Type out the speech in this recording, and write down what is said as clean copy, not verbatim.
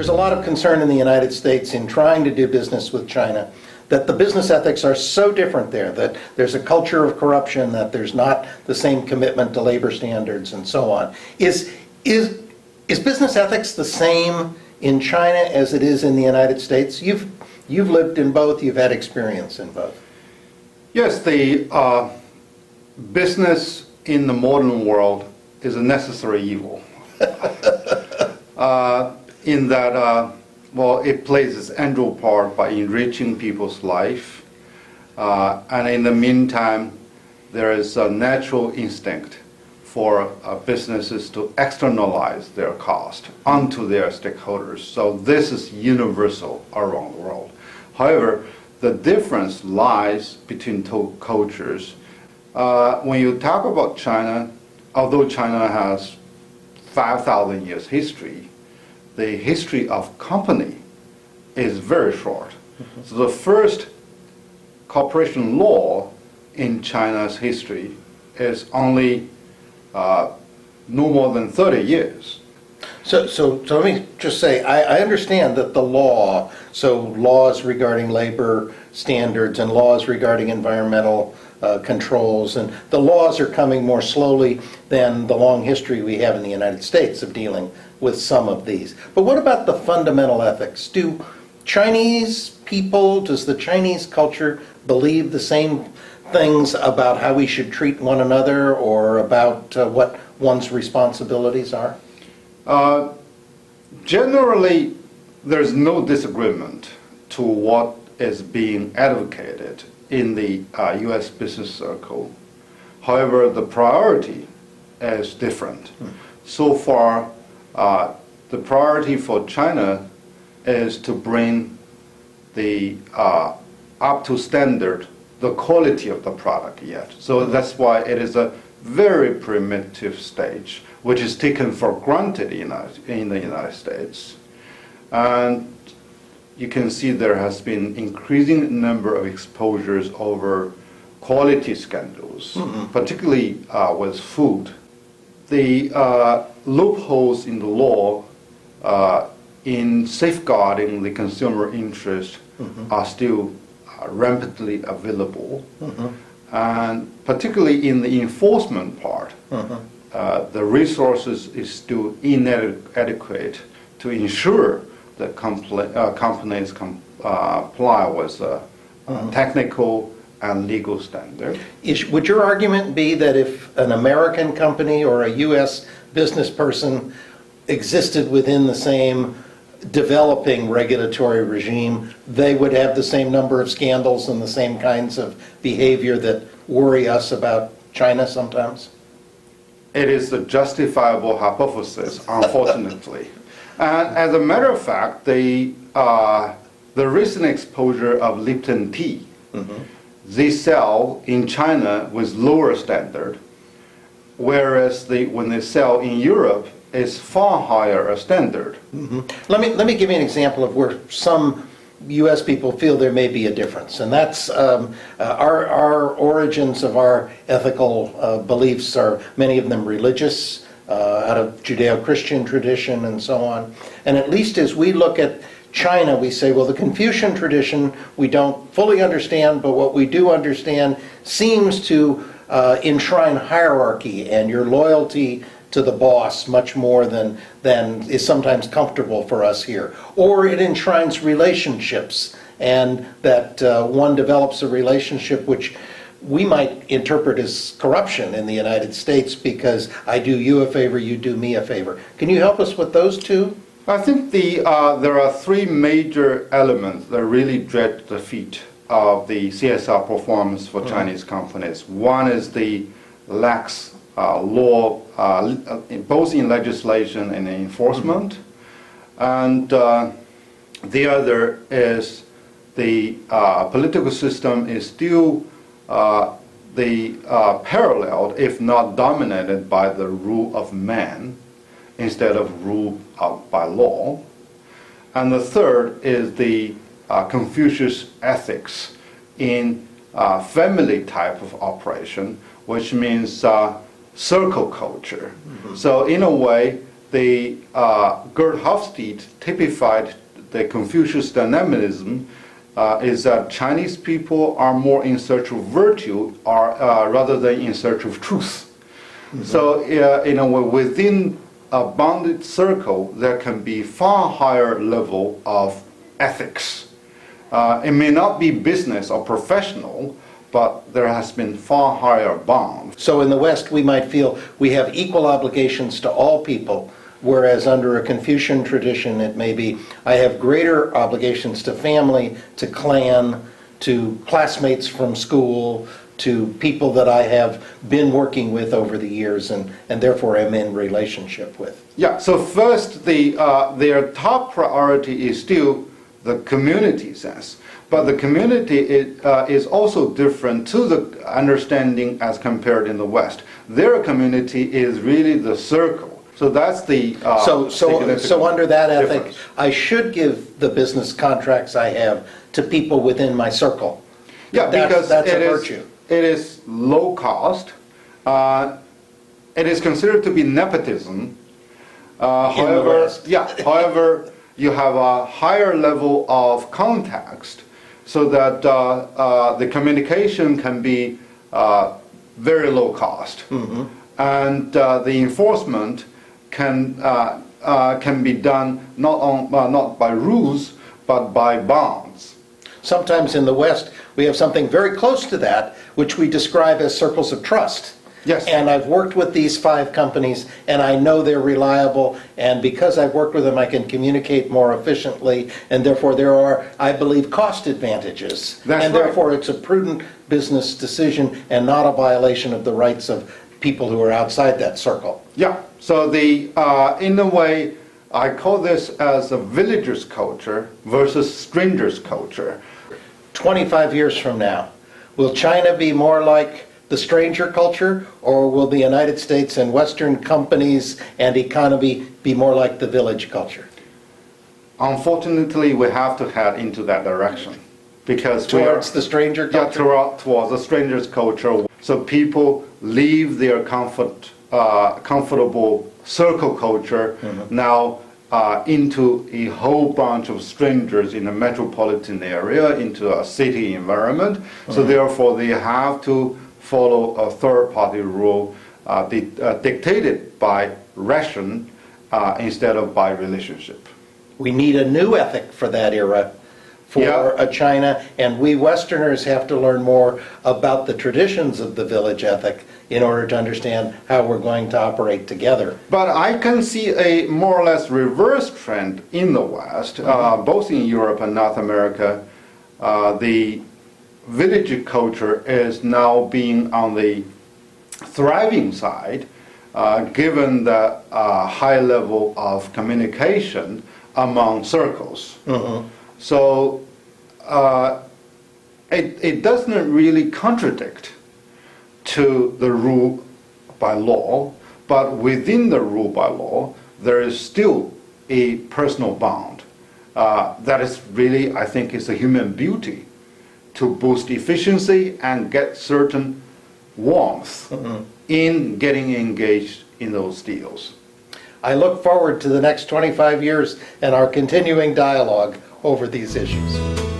there's a lot of concern in the United States in trying to do business with China, that the business ethics are so different there, that there's a culture of corruption, that there's not the same commitment to labor standards and so on. Is business ethics the same in China as it is in the United States? You've lived in both, you've had experience in both. Yes, the business in the modern world is a necessary evil. In that, well, it plays its integral part by enriching people's life. And in the meantime, there is a natural instinct for businesses to externalize their cost onto their stakeholders. So this is universal around the world. However, the difference lies between two cultures. When you talk about China, although China has 5,000 years history, the history of company is very short. Mm-hmm. So the first corporation law in China's history is only no more than 30 years. So let me just say, I understand that the law, so laws regarding labor standards and laws regarding environmental controls, and the laws are coming more slowly than the long history we have in the United States of dealing with some of these. But what about the fundamental ethics? Do Chinese people, does the Chinese culture believe the same things about how we should treat one another or about what one's responsibilities are? Generally, there's no disagreement to what is being advocated in the U.S. business circle. However, the priority is different. So far, the priority for China is to bring the up to standard the quality of the product yet. So that's why it is a very primitive stage, which is taken for granted in the United States. And you can see there has been increasing number of exposures over quality scandals, particularly with food. The loopholes in the law in safeguarding the consumer interest are still rampantly available. And particularly in the enforcement part, the resources is still inadequate to ensure that companies comply with technical and legal standard. Would your argument be that if an American company or a U.S. business person existed within the same developing regulatory regime, they would have the same number of scandals and the same kinds of behavior that worry us about China sometimes? It is a justifiable hypothesis, unfortunately. And as a matter of fact, the recent exposure of Lipton tea, they sell in China with lower standard, whereas when they sell in Europe, it's far higher a standard. Let me give you an example of where some U.S. people feel there may be a difference, and that's our origins of our ethical beliefs are many of them religious, out of Judeo-Christian tradition and so on. And at least as we look at China, we say, well, the Confucian tradition we don't fully understand, but what we do understand seems to enshrine hierarchy and your loyalty to the boss much more than is sometimes comfortable for us here. Or it enshrines relationships, and that one develops a relationship which we might interpret as corruption in the United States because I do you a favor, you do me a favor. Can you help us with those two? I think there are three major elements that really drag the feet of the CSR performance for Chinese companies. One is the lax law, both in legislation and enforcement. And the other is the political system is still paralleled, if not dominated, by the rule of man instead of rule by law. And the third is the Confucius ethics in family type of operation, which means circle culture. So in a way, Gerd Hofstede typified the Confucius dynamism is that Chinese people are more in search of virtue rather than in search of truth. Mm-hmm. So in a way, within a bounded circle, there can be far higher level of ethics. It may not be business or professional, but there has been far higher bounds. So in the West, we might feel we have equal obligations to all people, whereas under a Confucian tradition, it may be I have greater obligations to family, to clan, to classmates from school, to people that I have been working with over the years and therefore am in relationship with. Yeah, so first, their top priority is still the community sense. But the community is also different to the understanding as compared in the West. Their community is really the circle. So that's the So under that ethic, difference. I should give the business contracts I have to people within my circle. Yeah, because that's a virtue. It is low cost. It is considered to be nepotism. However, you have a higher level of context, so that the communication can be very low cost, mm-hmm. and the enforcement can be done not by rules but by bonds. Sometimes in the West, we have something very close to that, which we describe as circles of trust. Yes. And I've worked with these 5 companies, and I know they're reliable, and because I've worked with them, I can communicate more efficiently, and therefore there are, I believe, cost advantages. That's and right. therefore it's a prudent business decision and not a violation of the rights of people who are outside that circle. Yeah, so in a way, I call this as a villager's culture versus stranger's culture. 25 years from now, will China be more like the stranger culture, or will the United States and Western companies and economy be more like the village culture? Unfortunately, we have to head into that direction, because Towards the stranger culture? Yeah, towards the stranger's culture. So people leave their comfortable circle culture, mm-hmm. now into a whole bunch of strangers in a metropolitan area, into a city environment. Mm-hmm. So therefore, they have to follow a third-party rule dictated by ration instead of by relationship. We need a new ethic for that era, for China, and we Westerners have to learn more about the traditions of the village ethic in order to understand how we're going to operate together. But I can see a more or less reverse trend in the West, mm-hmm. Both in Europe and North America. The village culture is now being on the thriving side, given the high level of communication among circles. Mm-hmm. So it doesn't really contradict to the rule by law, but within the rule by law, there is still a personal bond. That is really, I think, is a human beauty, to boost efficiency and get certain warmth mm-hmm. in getting engaged in those deals. I look forward to the next 25 years and our continuing dialogue over these issues.